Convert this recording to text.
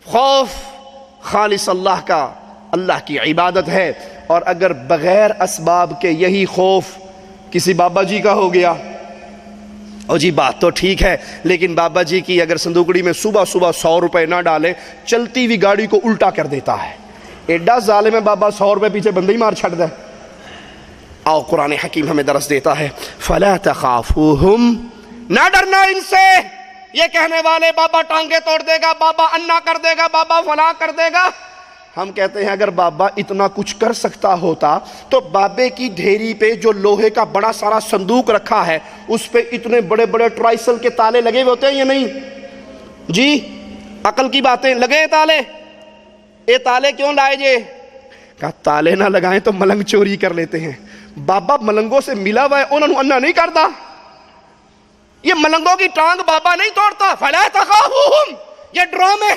خوف خالص اللہ کا، اللہ کی عبادت ہے. اور اگر بغیر اسباب کے یہی خوف کسی بابا جی کا ہو گیا، اور جی بات تو ٹھیک ہے لیکن بابا جی کی اگر صندوقڑی میں صبح صبح 100 روپے نہ ڈالے چلتی ہوئی گاڑی کو الٹا کر دیتا ہے. ایڈا ظالم ہے بابا، 100 روپے پیچھے بندے ہی مار چھڑ دے. آؤ قرآن حکیم ہمیں درس دیتا ہے فَلَا تَخَافُوهُمْ، نہ ڈرنا ان سے. یہ کہنے والے بابا ٹانگیں توڑ دے گا، بابا انا کر دے گا، بابا فلاں کر دے گا. ہم کہتے ہیں اگر بابا اتنا کچھ کر سکتا ہوتا تو بابے کی ڈھیری پہ جو لوہے کا بڑا سارا صندوق رکھا ہے اس پہ اتنے بڑے بڑے ٹرائسل کے تالے لگے ہوئے ہوتے ہیں یا نہیں؟ جی عقل کی باتیں، لگے تالے؟ یہ تالے کیوں لائے جے؟ کہا تالے نہ لگائیں تو ملنگ چوری کر لیتے ہیں. بابا ملنگوں سے ملا ہوا ہے، انہوں نے انا نہیں کرتا. یہ ملنگوں کی ٹانگ بابا نہیں توڑتا. فَلَا تَخَافُوهُمْ، یہ ڈرامے ہیں.